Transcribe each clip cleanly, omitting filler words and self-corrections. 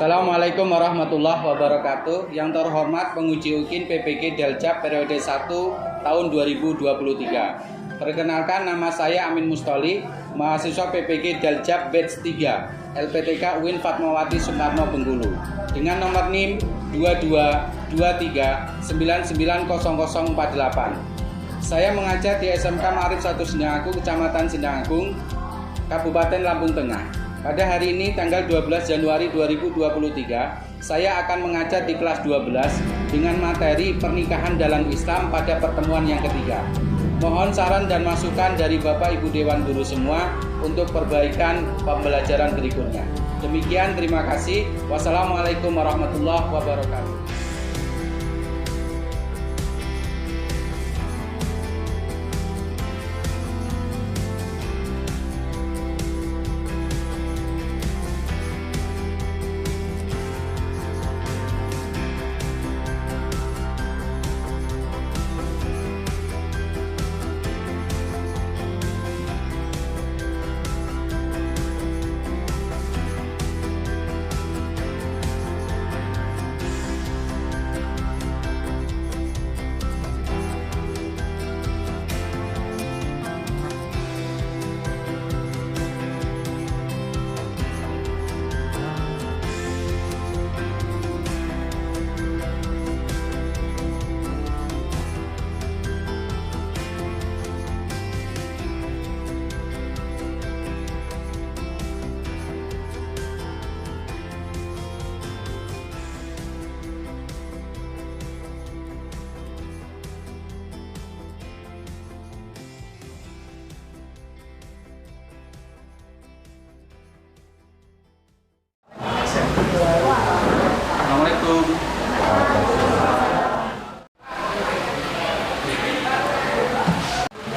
Assalamualaikum warahmatullahi wabarakatuh. Yang terhormat penguji UKIN PPG Daljab periode 1 tahun 2023. Perkenalkan, nama saya Amin Mustoli, mahasiswa PPG Daljab batch 3 LPTK UIN Fatmawati Soekarno Bengkulu dengan nomor NIM 2223990048. Saya mengajar di SMK Ma'arif 1 Sindang Agung, Kecamatan Sindang Agung, Kabupaten Lampung Tengah. Pada hari ini tanggal 12 Januari 2023, saya akan mengajar di kelas 12 dengan materi pernikahan dalam Islam pada pertemuan yang ketiga. Mohon saran dan masukan dari Bapak Ibu Dewan Guru semua untuk perbaikan pembelajaran berikutnya. Demikian, terima kasih. Wassalamualaikum warahmatullahi wabarakatuh. Assalamualaikum.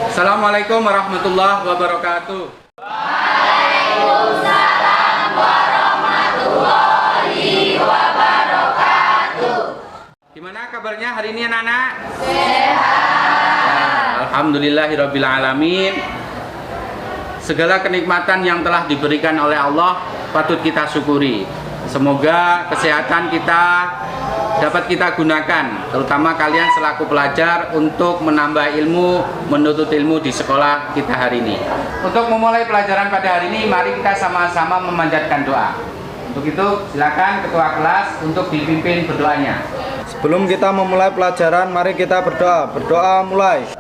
Assalamualaikum warahmatullahi wabarakatuh. Waalaikumsalam warahmatullahi wabarakatuh. Gimana kabarnya hari ini anak-anak? Sehat. Alhamdulillahirabbil alamin. Segala kenikmatan yang telah diberikan oleh Allah patut kita syukuri. Semoga kesehatan kita dapat kita gunakan, terutama kalian selaku pelajar, untuk menambah ilmu, menuntut ilmu di sekolah kita hari ini. Untuk memulai pelajaran pada hari ini, mari kita sama-sama memanjatkan doa. Untuk itu, silakan ketua kelas untuk dipimpin berdoanya. Sebelum kita memulai pelajaran, mari kita berdoa. Berdoa mulai.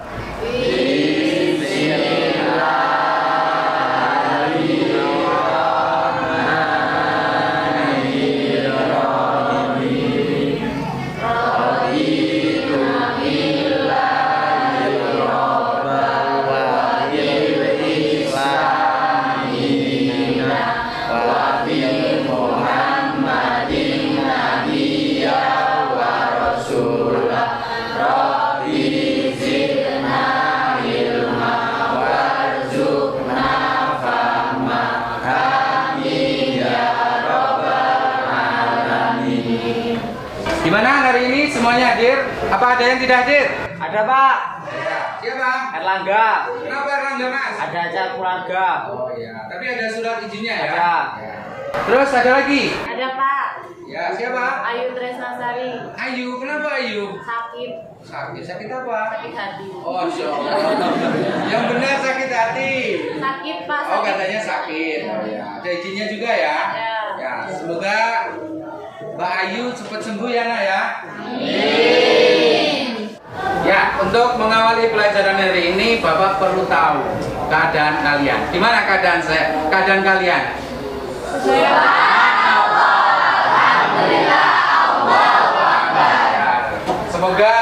Gimana hari ini semuanya hadir? Apa ada yang tidak hadir? Ada Pak. Siapa? Erlangga. Kenapa Erlangga, Mas? Ada acara keluarga. Oh iya, tapi ada surat izinnya ya? Ada. Ya. Terus ada lagi? Ada Pak. Ya, siapa? Ayu Tresnasari. Ayu, kenapa Ayu? Sakit. Sakit apa? Sakit hati. Oh, Allah. Yang benar sakit hati. Sakit Pak. Oh, katanya sakit. Oh ya, ada izinnya juga ya? Ada. Ya, semoga Mbak Ayu cepat sembuh ya, Nak ya. Amin. Ya, untuk mengawali pelajaran hari ini, Bapak perlu tahu keadaan kalian. Gimana keadaan saya? Keadaan kalian? Alhamdulillah. Semoga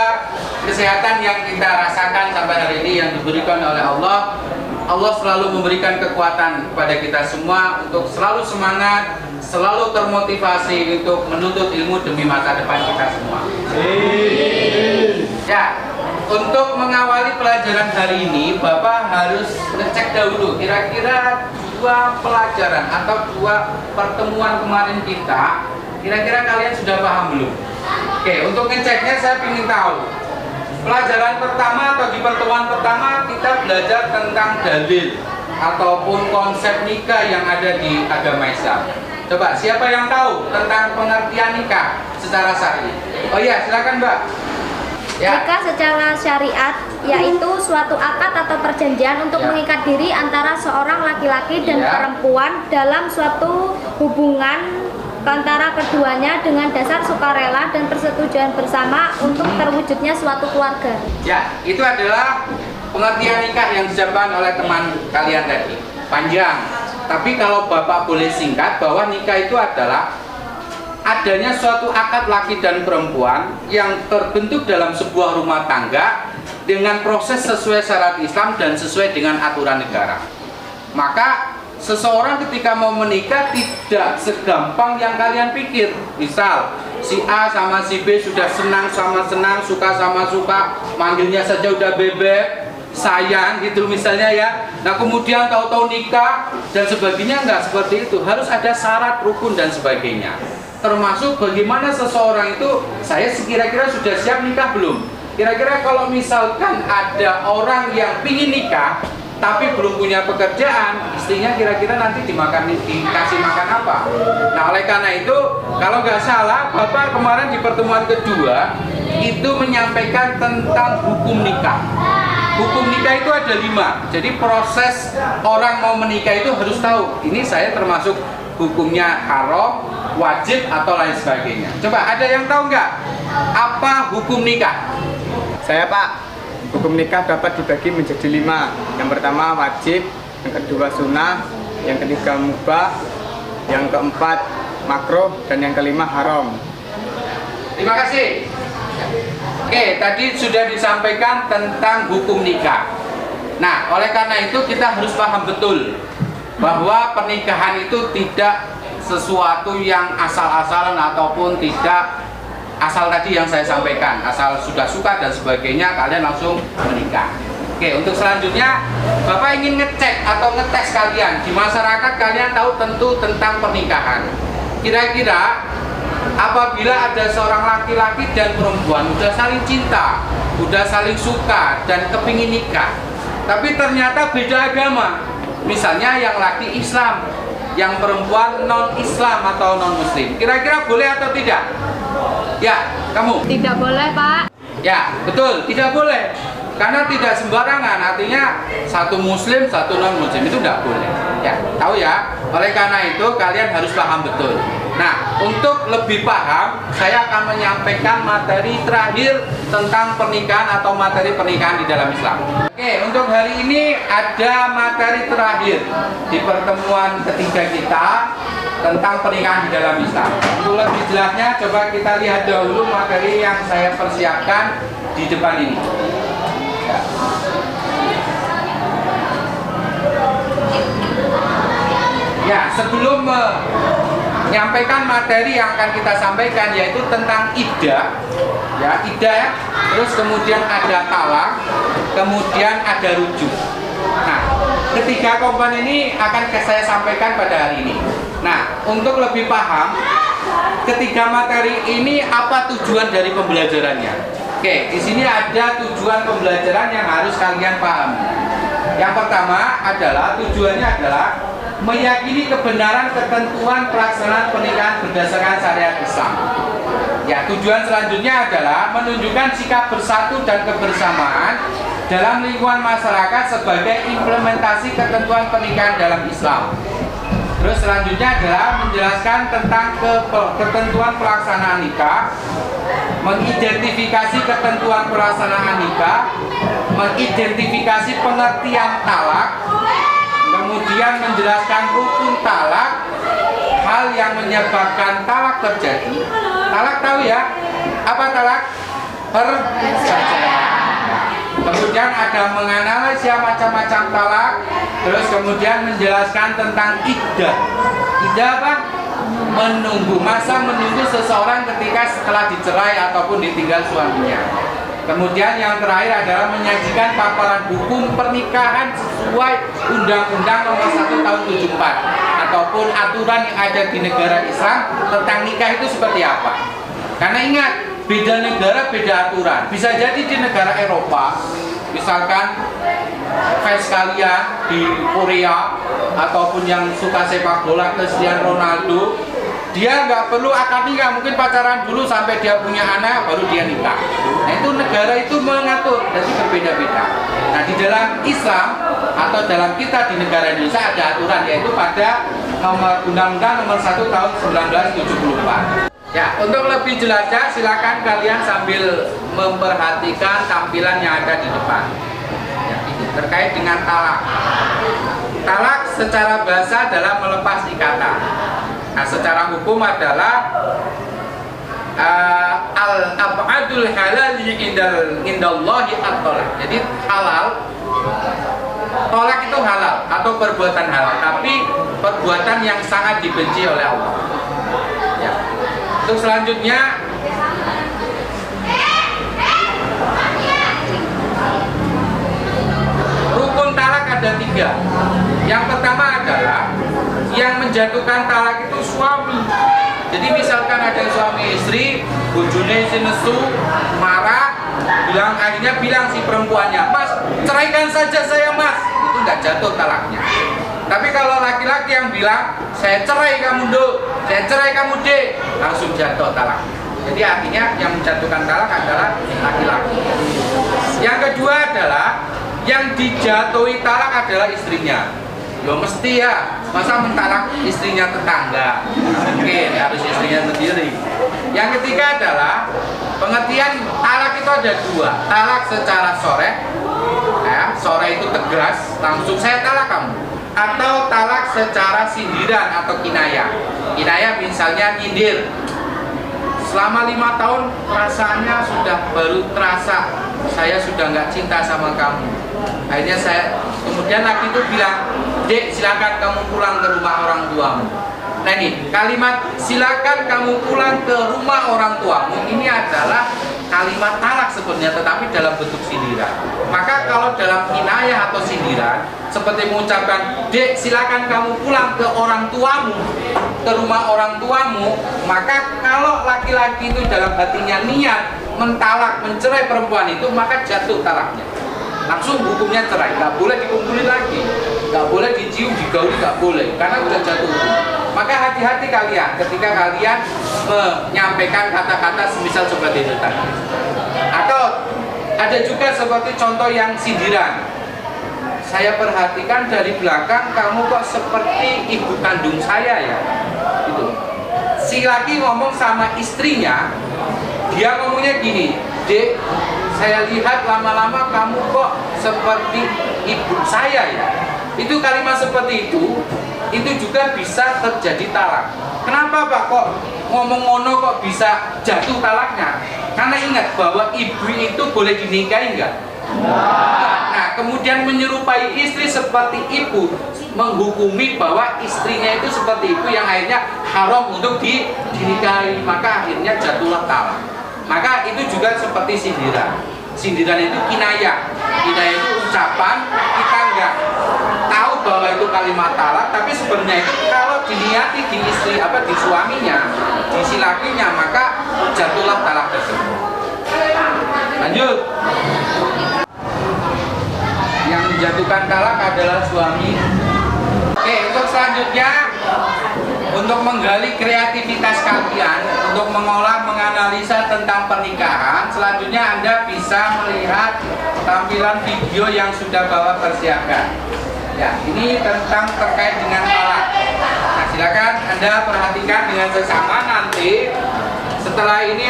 kesehatan yang kita rasakan sampai hari ini yang diberikan oleh Allah selalu memberikan kekuatan kepada kita semua untuk selalu semangat, selalu termotivasi untuk menuntut ilmu demi masa depan kita semua. Ya, untuk mengawali pelajaran hari ini, Bapak harus ngecek dahulu kira-kira dua pelajaran atau dua pertemuan kemarin kita, kira-kira kalian sudah paham belum? Oke, untuk ngeceknya saya ingin tahu. Pelajaran pertama atau di pertemuan pertama kita belajar tentang dalil ataupun konsep nikah yang ada di agama Islam. Coba siapa yang tahu tentang pengertian nikah secara syar'i? Oh iya, silakan Mbak. Ya. Nikah secara syariat yaitu suatu akad atau perjanjian untuk mengikat diri antara seorang laki-laki dan perempuan dalam suatu hubungan antara keduanya dengan dasar sukarela dan persetujuan bersama untuk terwujudnya suatu keluarga. Ya, itu adalah pengertian nikah yang disampaikan oleh teman kalian tadi. Panjang. Tapi kalau Bapak boleh singkat bahwa nikah itu adalah adanya suatu akad laki dan perempuan yang terbentuk dalam sebuah rumah tangga dengan proses sesuai syarat Islam dan sesuai dengan aturan negara. Maka seseorang ketika mau menikah tidak segampang yang kalian pikir. Misal si A sama si B sudah senang sama senang, suka sama suka, manggilnya saja udah bebek, sayang gitu misalnya ya. Nah kemudian tahu-tahu nikah dan sebagainya, enggak seperti itu. Harus ada syarat, rukun dan sebagainya. Termasuk bagaimana seseorang itu, saya kira-kira sudah siap nikah belum? Kira-kira kalau misalkan ada orang yang pingin nikah tapi belum punya pekerjaan, istrinya kira-kira nanti dikasih makan apa? Nah oleh karena itu, kalau nggak salah Bapak kemarin di pertemuan kedua itu menyampaikan tentang hukum nikah. Hukum nikah itu ada 5. Jadi proses orang mau menikah itu harus tahu, ini saya termasuk hukumnya haram, wajib atau lain sebagainya. Coba ada yang tahu nggak apa hukum nikah? Saya Pak. Hukum nikah dapat dibagi menjadi 5. Yang pertama wajib, yang kedua sunnah, yang ketiga mubah, yang keempat makruh, dan yang kelima haram. Terima kasih. Oke, tadi sudah disampaikan tentang hukum nikah. Nah, oleh karena itu kita harus paham betul bahwa pernikahan itu tidak sesuatu yang asal-asalan ataupun tidak asal tadi yang saya sampaikan, asal sudah suka dan sebagainya kalian langsung menikah. Oke, untuk selanjutnya Bapak ingin ngecek atau ngetes kalian di masyarakat, kalian tahu tentu tentang pernikahan. Kira-kira apabila ada seorang laki-laki dan perempuan udah saling cinta, udah saling suka dan kepingin nikah, tapi ternyata beda agama, misalnya yang laki Islam, yang perempuan non-Islam atau non-Muslim, kira-kira boleh atau tidak? Ya, kamu? Tidak boleh, Pak. Ya, betul, tidak boleh. Karena tidak sembarangan, artinya satu muslim, satu non-muslim itu tidak boleh. Ya, tahu ya? Oleh karena itu kalian harus paham betul. Nah, untuk lebih paham, saya akan menyampaikan materi terakhir tentang pernikahan atau materi pernikahan di dalam Islam. Oke, untuk hari ini ada materi terakhir di pertemuan ketiga kita tentang pernikahan di dalam Islam. Untuk lebih jelasnya, coba kita lihat dahulu materi yang saya persiapkan di depan ini. Ya, sebelum menyampaikan materi yang akan kita sampaikan, yaitu tentang iddah, ya iddah, terus kemudian ada talak, kemudian ada rujuk. Nah, ketiga komponen ini akan saya sampaikan pada hari ini. Nah, untuk lebih paham ketiga materi ini apa tujuan dari pembelajarannya? Oke, di sini ada tujuan pembelajaran yang harus kalian pahami. Yang pertama adalah tujuannya adalah meyakini kebenaran ketentuan pelaksanaan pernikahan berdasarkan syariat Islam. Ya, tujuan selanjutnya adalah menunjukkan sikap bersatu dan kebersamaan dalam lingkungan masyarakat sebagai implementasi ketentuan pernikahan dalam Islam. Terus selanjutnya adalah menjelaskan tentang ketentuan pelaksanaan nikah, mengidentifikasi ketentuan pelaksanaan nikah, mengidentifikasi pengertian talak, kemudian menjelaskan rukun talak, hal yang menyebabkan talak terjadi. Talak tahu ya? Apa talak? Perceraian. Kemudian ada menganalisa macam-macam talak, terus kemudian menjelaskan tentang iddah. Iddah apa? Menunggu, masa menunggu seseorang ketika setelah dicerai ataupun ditinggal suaminya. Kemudian yang terakhir adalah menyajikan paparan hukum pernikahan sesuai Undang-Undang Nomor 1 Tahun 74 ataupun aturan yang ada di negara Islam tentang nikah itu seperti apa. Karena ingat, beda negara beda aturan. Bisa jadi di negara Eropa misalkan fans kalian di Korea ataupun yang suka sepak bola Cristiano Ronaldo, dia nggak perlu akad nikah, mungkin pacaran dulu sampai dia punya anak baru dia nikah. Nah itu negara itu mengatur, jadi berbeda-beda. Nah di dalam Islam atau dalam kita di negara Indonesia ada aturan, yaitu pada Undang-Undang Nomor 1 Tahun 1974. Ya, untuk lebih jelasnya silakan kalian sambil memperhatikan tampilan yang ada di depan. Ya, ini terkait dengan talak. Talak secara bahasa adalah melepas ikatan. Nah, secara hukum adalah al-ab'adul halal indallahi at-talak. Jadi halal, tolak itu halal atau perbuatan halal, tapi perbuatan yang sangat dibenci oleh Allah. Ya. Untuk selanjutnya, rukun talak ada 3. Yang pertama adalah yang menjatuhkan talak itu suami. Jadi misalkan ada suami istri, bojone si nesu, marah, akhirnya bilang si perempuannya, "Mas, ceraikan saja saya, Mas." Itu nggak jatuh talaknya. Tapi kalau laki-laki yang bilang, "Saya cerai kamu, Do, saya cerai kamu, Dek," langsung jatuh talak. Jadi artinya yang menjatuhkan talak adalah laki-laki. Yang kedua adalah yang dijatuhi talak adalah istrinya. Yo mesti ya, masa mentalak istrinya tetangga? Mungkin harus istrinya sendiri. Yang ketiga adalah pengertian talak itu ada 2. Talak secara sore, ya, sore itu tegas, langsung saya talak kamu. Atau talak secara sindiran atau kinayah. Kinayah misalnya nyindir. Selama 5 tahun perasaannya sudah baru terasa, saya sudah nggak cinta sama kamu. Akhirnya kemudian laki itu bilang, "Dek, silakan kamu pulang ke rumah orang tuamu." Nah ini kalimat "silakan kamu pulang ke rumah orang tuamu" ini adalah kalimat talak sebenarnya, tetapi dalam bentuk sindiran. Maka kalau dalam kinayah atau sindiran seperti mengucapkan, "Dek, silakan kamu pulang ke orang tuamu, ke rumah orang tuamu," maka kalau laki-laki itu dalam hatinya niat mentalak, mencerai perempuan itu, maka jatuh talaknya. Langsung hukumnya cerai, nggak boleh dikumpulin lagi, nggak boleh dicium, digauli, nggak boleh, karena sudah jatuh hukum. Maka hati-hati kalian ketika kalian menyampaikan kata-kata semisal seperti itu tadi. Atau ada juga seperti contoh yang sindiran. "Saya perhatikan dari belakang kamu kok seperti ibu kandung saya ya." Gitu. Si laki ngomong sama istrinya, dia ngomongnya gini, "Dek, saya lihat lama-lama kamu kok seperti ibu saya ya." Itu kalimat seperti itu juga bisa terjadi talak. Kenapa Pak kok ngomong ngono kok bisa jatuh talaknya? Karena ingat bahwa ibu itu boleh dinikahi enggak? Nah, kemudian menyerupai istri seperti ibu, menghukumi bahwa istrinya itu seperti ibu yang akhirnya haram untuk dinikahi, maka akhirnya jatuhlah talak. Maka itu juga seperti sindiran. Sindiran itu kinayah. Kinayah itu ucapan kita enggak tahu bahwa itu kalimat talak, tapi sebenarnya itu kalau diniati di istri di suaminya, di si lakinya, maka jatuhlah talak tersebut. Lanjut. Yang menjatuhkan talak adalah suami. Oke, untuk selanjutnya, untuk menggali kreativitas kalian untuk menganalisa tentang pernikahan, selanjutnya Anda bisa melihat tampilan video yang sudah Bapak persiapkan. Ya, ini terkait dengan talak. Nah, silakan Anda perhatikan dengan sesama. Nanti setelah ini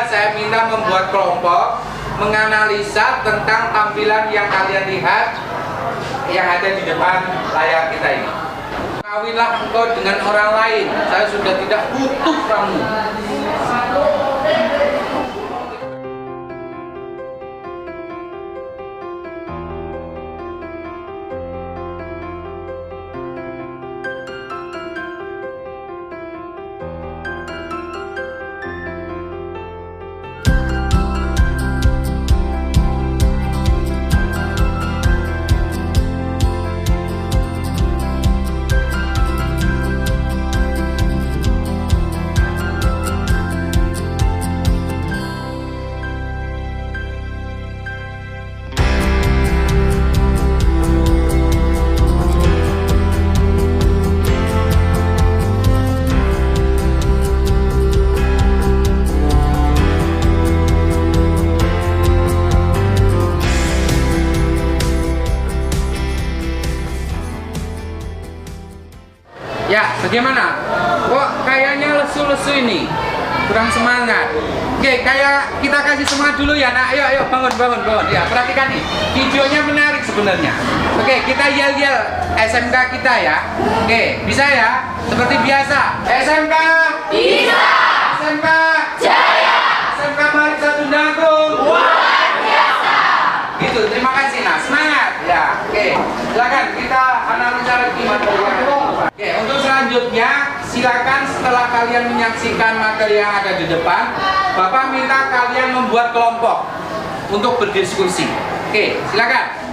saya minta membuat kelompok menganalisa tentang tampilan yang kalian lihat yang ada di depan layar kita ini. Kawinlah engkau dengan orang lain, saya sudah tidak butuh kamu. Ya, bagaimana? Kok kayaknya lesu-lesu ini? Kurang semangat. Oke, kayak kita kasih semangat dulu ya, nak. Ayo, bangun. Ya, perhatikan nih. Videonya menarik sebenarnya. Oke, kita yel-yel SMK kita ya. Oke, bisa ya? Seperti biasa. SMK bisa. SMK jaya. SMK Marit 1 Sindagung luar biasa. Gitu, terima kasih, nah. Semangat. Ya, oke. Silakan kita analisa lagi materinya. Oke, untuk selanjutnya silakan setelah kalian menyaksikan materi yang ada di depan, Bapak minta kalian membuat kelompok untuk berdiskusi. Oke, silakan.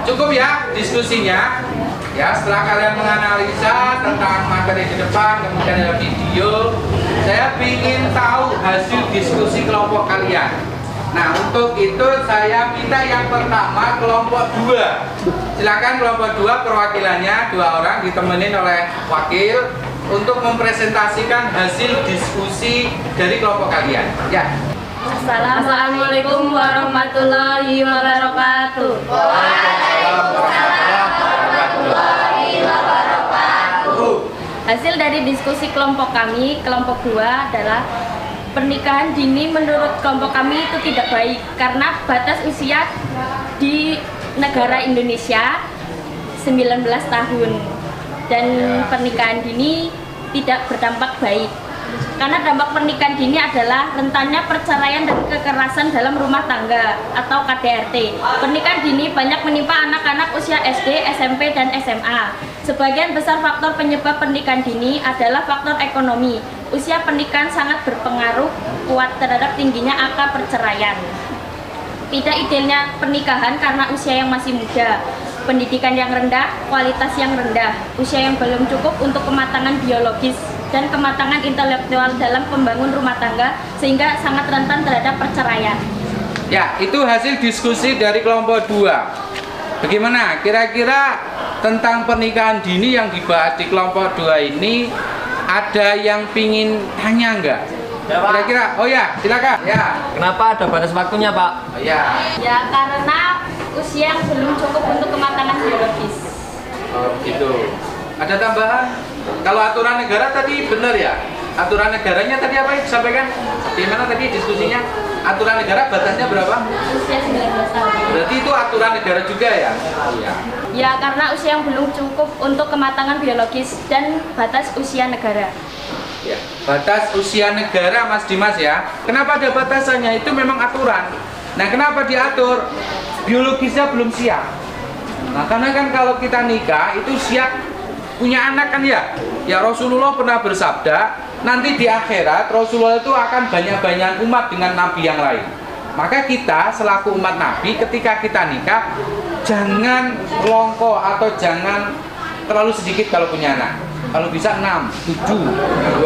Cukup ya diskusinya. Ya, setelah kalian menganalisa tentang materi di depan, kemudian ada video, saya ingin tahu hasil diskusi kelompok kalian. Nah, untuk itu saya minta yang pertama kelompok 2. Silakan kelompok 2 perwakilannya 2 orang ditemenin oleh wakil untuk mempresentasikan hasil diskusi dari kelompok kalian. Ya. Assalamualaikum warahmatullahi wabarakatuh. Hasil dari diskusi kelompok kami, kelompok 2 adalah pernikahan dini menurut kelompok kami itu tidak baik karena batas usia di negara Indonesia 19 tahun dan pernikahan dini tidak berdampak baik. Karena dampak pernikahan dini adalah rentannya perceraian dan kekerasan dalam rumah tangga atau KDRT. Pernikahan dini banyak menimpa anak-anak usia SD, SMP, dan SMA. Sebagian besar faktor penyebab pernikahan dini adalah faktor ekonomi. Usia pernikahan sangat berpengaruh kuat terhadap tingginya angka perceraian. Tidak idealnya pernikahan karena usia yang masih muda, pendidikan yang rendah, kualitas yang rendah, usia yang belum cukup untuk kematangan biologis, dan kematangan intelektual dalam membangun rumah tangga sehingga sangat rentan terhadap perceraian. Ya, itu hasil diskusi dari kelompok 2. Bagaimana? Kira-kira tentang pernikahan dini yang dibahas di kelompok 2 ini ada yang pingin tanya enggak? Ya, Pak. Kira-kira? Oh ya, silakan. Ya. Kenapa ada batas waktunya, Pak? Oh, ya. Ya karena usia yang belum cukup untuk kematangan biologis. Oh, gitu. Ada tambahan? Kalau aturan negara tadi benar ya? Aturan negaranya tadi apa yang disampaikan? Di mana tadi diskusinya? aturan negara batasnya berapa? Usia 19 tahun. Berarti itu aturan negara juga ya? Iya. Ya, karena usia yang belum cukup untuk kematangan biologis dan batas usia negara. Ya, batas usia negara Mas Dimas ya. Kenapa ada batasannya? Itu memang aturan. Nah, kenapa diatur? Biologisnya belum siap. Nah, karena kan kalau kita nikah itu siap punya anak kan ya. Ya Rasulullah pernah bersabda, nanti di akhirat Rasulullah itu akan banyak-banyak umat dengan nabi yang lain. Maka kita selaku umat nabi ketika kita nikah jangan longko atau jangan terlalu sedikit kalau punya anak. Kalau bisa 6, 7, 2.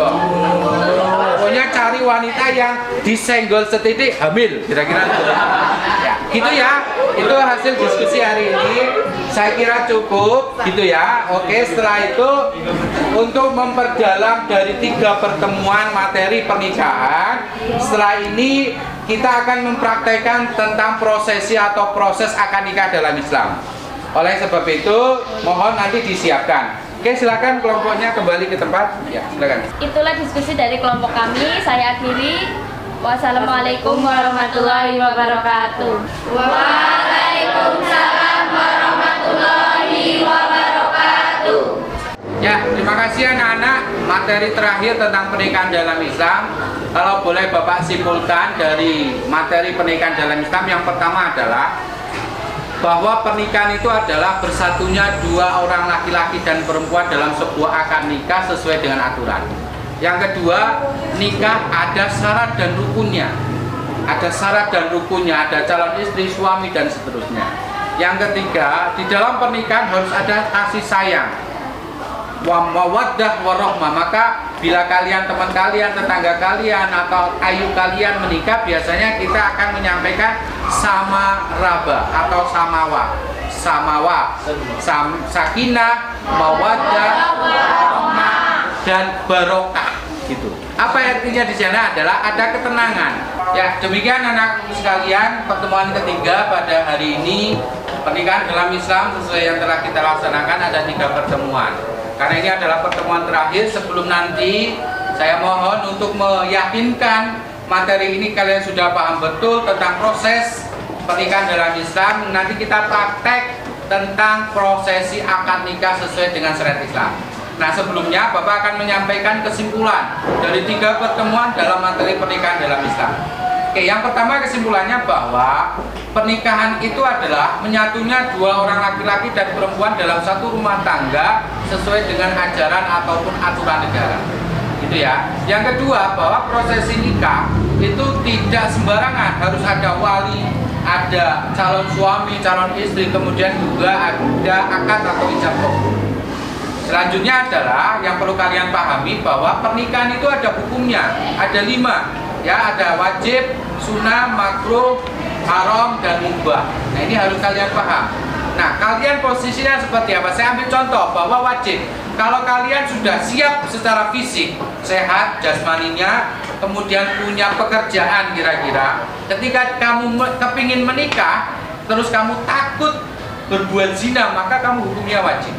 Pokoknya cari wanita yang disenggol setitik hamil, kira-kira gitu. Ya, gitu ya. Itu hasil diskusi hari ini. Saya kira cukup, gitu ya. Oke, setelah itu untuk memperdalam dari 3 pertemuan materi pernikahan, setelah ini kita akan mempraktekkan tentang prosesi atau proses akad nikah dalam Islam. Oleh sebab itu, mohon nanti disiapkan. Oke, silakan kelompoknya kembali ke tempat. Ya, silakan. Itulah diskusi dari kelompok kami. Saya akhiri. Wassalamualaikum warahmatullahi wabarakatuh. Waalaikumsalam warahmatullahi wabarakatuh. Ya, terima kasih anak-anak. Materi terakhir tentang pernikahan dalam Islam. Kalau boleh Bapak simpulkan dari materi pernikahan dalam Islam, yang pertama adalah bahwa pernikahan itu adalah bersatunya 2 orang laki-laki dan perempuan dalam sebuah akad nikah sesuai dengan aturan. Yang kedua, nikah ada syarat dan rukunnya. Ada syarat dan rukunnya, ada calon istri, suami, dan seterusnya. Yang ketiga, di dalam pernikahan harus ada kasih sayang, wa mawaddah warahmah. Maka bila kalian, teman kalian, tetangga kalian atau ayu kalian menikah, biasanya kita akan menyampaikan sama raba atau samawa, sakinah, mawaddah, warahmah, dan barokah gitu. Apa artinya di sana adalah ada ketenangan. Ya, demikian anak sekalian pertemuan ketiga pada hari ini pernikahan dalam Islam sesuai yang telah kita laksanakan. Ada 3 pertemuan. Karena ini adalah pertemuan terakhir sebelum nanti saya mohon untuk meyakinkan materi ini kalian sudah paham betul tentang proses pernikahan dalam Islam. Nanti kita praktek tentang prosesi akad nikah sesuai dengan syariat Islam. Nah, sebelumnya Bapak akan menyampaikan kesimpulan dari 3 pertemuan dalam materi pernikahan dalam Islam. Oke, yang pertama kesimpulannya bahwa pernikahan itu adalah menyatunya 2 orang laki-laki dan perempuan dalam satu rumah tangga sesuai dengan ajaran ataupun aturan negara. Gitu ya. Yang kedua, bahwa prosesi nikah itu tidak sembarangan, harus ada wali, ada calon suami, calon istri, kemudian juga ada akad atau ijab kabul. Selanjutnya adalah yang perlu kalian pahami bahwa pernikahan itu ada hukumnya, ada 5, ya, ada wajib, sunnah, makruh, haram, dan mubah. Nah, ini harus kalian paham. Nah, kalian posisinya seperti apa? Saya ambil contoh bahwa wajib. Kalau kalian sudah siap secara fisik, sehat jasmaninya, kemudian punya pekerjaan kira-kira, ketika kamu kepingin menikah, terus kamu takut berbuat zina, maka kamu hukumnya wajib.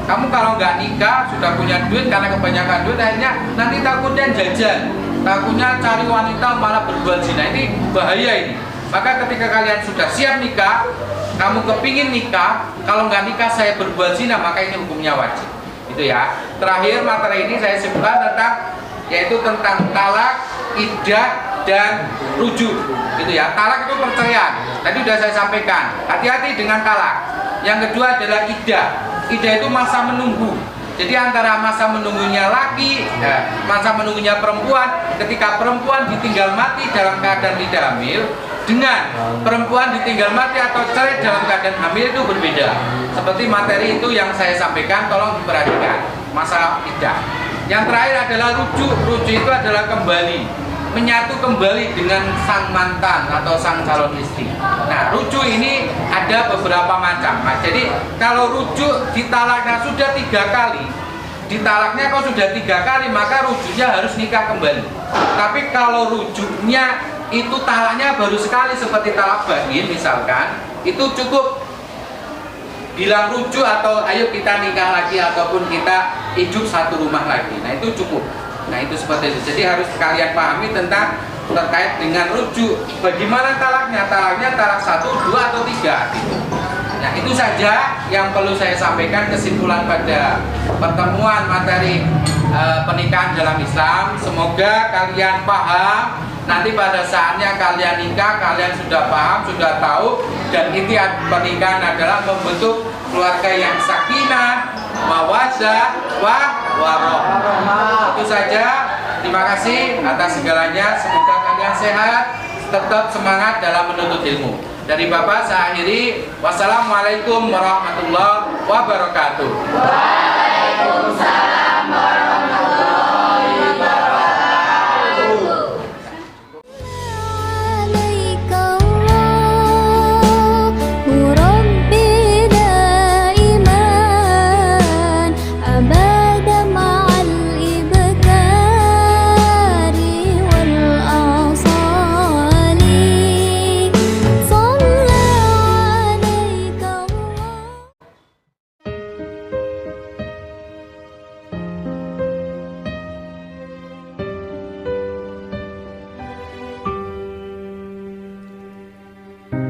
Kamu kalau nggak nikah, sudah punya duit, karena kebanyakan duit, akhirnya nanti takutnya jajan, takutnya cari wanita malah berbuat zina. Ini bahaya ini. Maka ketika kalian sudah siap nikah, kamu kepingin nikah, kalau nggak nikah saya berbuat zina, maka ini hukumnya wajib. Itu ya. Terakhir materi ini saya sebutkan tentang, yaitu tentang talak, iddah, dan rujuk. Gitu ya. Talak itu perceraian. Tadi sudah saya sampaikan. Hati-hati dengan talak. Yang kedua adalah iddah. Iddah itu masa menunggu. Jadi antara masa menunggunya laki, masa menunggunya perempuan, ketika perempuan ditinggal mati dalam keadaan tidak hamil, dengan perempuan ditinggal mati atau cerai dalam keadaan hamil itu berbeda. Seperti materi itu yang saya sampaikan, tolong diperhatikan. Masa iddah. Yang terakhir adalah rujuk. Rujuk itu adalah kembali, menyatu kembali dengan sang mantan atau sang calon istri. Nah, rujuk ini ada beberapa macam. Nah, jadi kalau rujuk ditalaknya sudah 3 kali, ditalaknya kalau sudah 3 kali, maka rujuknya harus nikah kembali. Tapi kalau rujuknya itu talaknya baru sekali seperti talak bahin misalkan, itu cukup bilang rujuk atau ayo kita nikah lagi ataupun kita hidup satu rumah lagi. Nah, itu cukup. Nah, itu seperti itu. Jadi harus kalian pahami tentang terkait dengan rujuk. Bagaimana talaknya? Talaknya talak 1, 2 atau 3. Nah, itu saja yang perlu saya sampaikan kesimpulan pada pertemuan materi pernikahan dalam Islam. Semoga kalian paham. Nanti pada saatnya kalian nikah, kalian sudah paham, sudah tahu. Dan inti pernikahan adalah membentuk keluarga yang sakinah, mawaddah, warahmah. Itu saja. Terima kasih atas segalanya. Semoga kalian sehat, tetap semangat dalam menuntut ilmu. Dari Bapak saya akhiri. Wassalamualaikum warahmatullahi wabarakatuh. Waalaikumsalam warahmatullahi wabarakatuh. عليك الله ربي دائما أبدا مع الإبكار والأصال صلى عليك الله.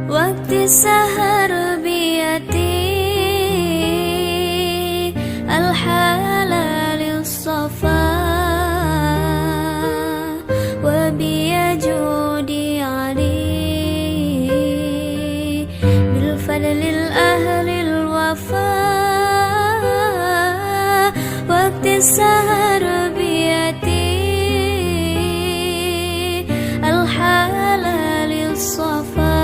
وقت السهر بيدي الحلال الصفا وبيجودي علي بالفضل الأهل الوفا وقت السهر بيدي الحلال الصفا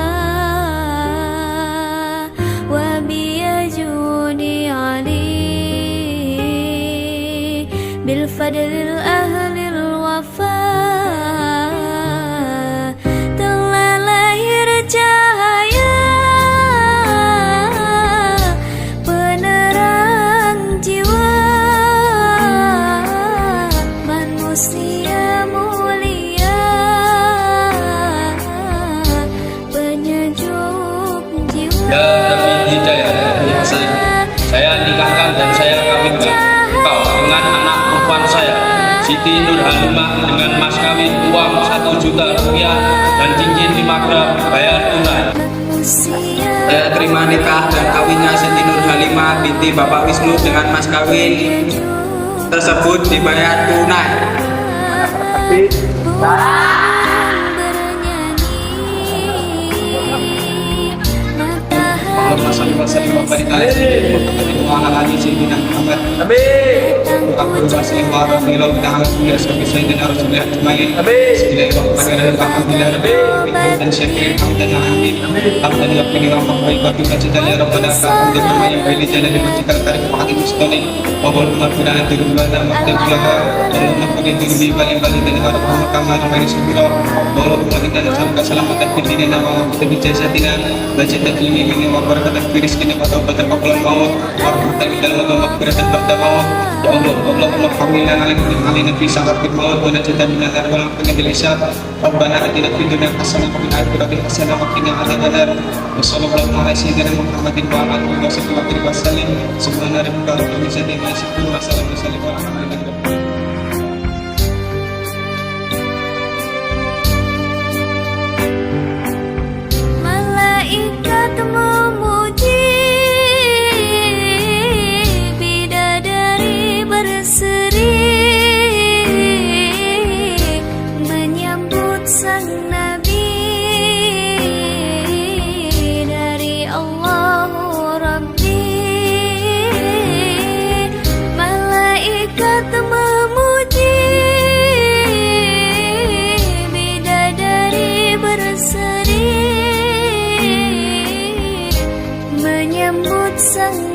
وبيجودي علي بالفضل الأهل الوفا telah lahir cahaya penerang jiwa manusia mulia penyejuk jiwa. Ya Rabbi Hidayah, saya nikahkan dan saya kawinkan engkau dengan anak perempuan saya, Siti Nur Halimah, dengan mas kawin uang 1 juta rupiah dan cincin 5 gram bayar tunai. Saya terima nikah dan kawinnya Siti Nur Halimah binti Bapak Wisnu dengan mas kawin tersebut dibayar tunai. Allahumma shalli wa sallim wa barik ala sayyidina wa ala ali sayyidina Muhammad. Amin. Wasallim wa rahmatullahi ta'ala wa sayyidina Rasulullah ajmain. Bismillahirrahmanirrahim. Alhamdulillah rabbil alamin. Dan syakirin hamdan alamin. Hamdan yaghfir wa yughfir wa jalla rabbana ta'ala kama yanbaghi li jalali wajhikal karim wa haqqi mustaqim. Wa qulna fil ayati rabbana maqtalaha wa la naqdiru bi bali bali dan warahmatullahi kama yanbaghi sabira. Wa qulna inna nas'aluka salamatan fid dinina wa fi jasadina wa jaddatil yamini wa barakatan fi rizqina wa tawbatan qabla al-maut wa rahmatan min al-maut wa maghfiratan ba'da maut. Ya Allah hamdulillah alaina fi sa'atil maut wa najatan min al-nar wa min al-hisab. Rabbana atina fid dunya hasanah wa fil akhirati hasanah wa qina adzabannar. Wa sallallahu ala sayyidina Muhammadin wa ala alihi wa sahbihi wa sallam. Subhana rabbika rabbil izzati amma yasifun wa salamun ala al-mursalin. Malaikat memuji, bidadari berseri menyambut sang Nabi dari Allahu Rabbi. Malaikat memuji, bidadari berseri menyambut sang